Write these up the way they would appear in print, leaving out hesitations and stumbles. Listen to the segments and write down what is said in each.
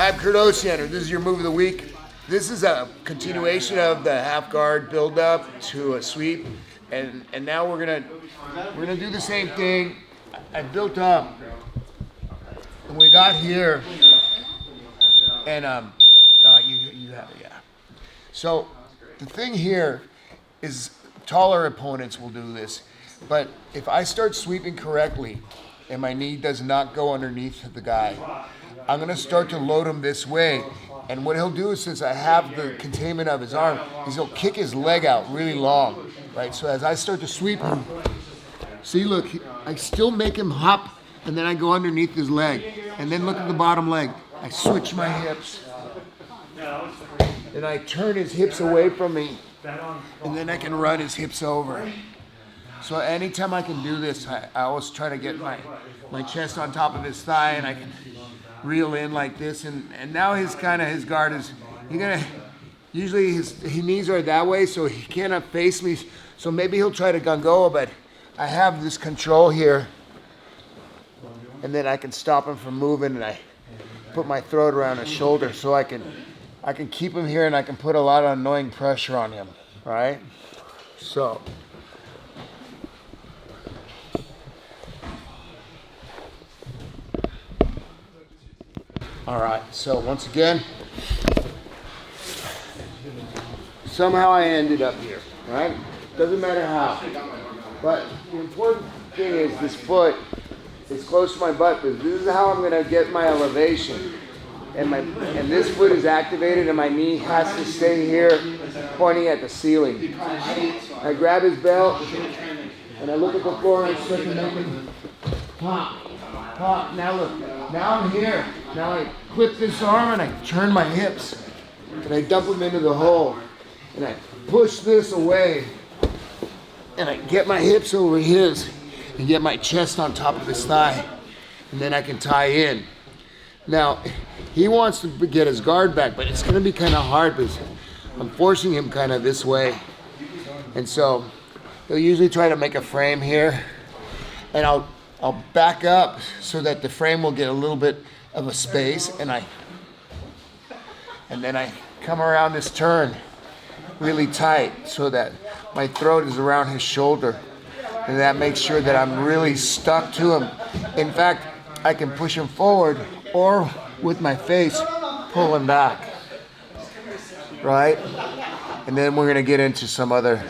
I'm Kurt Osiander. This is your move of the week. This is a continuation of the half guard build up to a sweep, and now we're gonna do the same thing. I built up, and we got here, and you have it, yeah. So the thing here is taller opponents will do this, but if I start sweeping correctly and my knee does not go underneath the guy, I'm gonna start to load him this way. And what he'll do is, since I have the containment of his arm, is he'll kick his leg out really long, right? So as I start to sweep him, see, look, I still make him hop, and then I go underneath his leg. And then look at the bottom leg. I switch my hips, and I turn his hips away from me, and then I can run his hips over. So anytime I can do this, I always try to get my chest on top of his thigh, and I can reel in like this, and now his guard is, usually his knees are that way, so he cannot face me, so maybe he'll try to gungo, but I have this control here, and then I can stop him from moving, and I put my throat around his shoulder, so I can keep him here, and I can put a lot of annoying pressure on him, right? So all right, so once again, somehow I ended up here, right? Doesn't matter how. But the important thing is this foot is close to my butt, but this is how I'm gonna get my elevation. And this foot is activated, and my knee has to stay here pointing at the ceiling. I grab his belt, and I look at the floor, and I start to make him pop. Pop. Now look, now I'm here. Now I clip this arm and I turn my hips and I dump them into the hole and I push this away and I get my hips over his and get my chest on top of his thigh, and then I can tie in. Now he wants to get his guard back, but it's going to be kind of hard because I'm forcing him kind of this way, and so he'll usually try to make a frame here, and I'll back up so that the frame will get a little bit of a space, and then I come around this turn really tight so that my throat is around his shoulder, and that makes sure that I'm really stuck to him. In fact, I can push him forward or with my face pull him back, right? And then we're gonna get into some other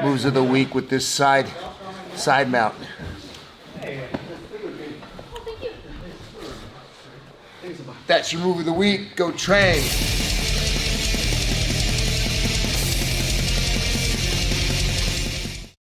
moves of the week with this side mount. That's your move of the week. Go train.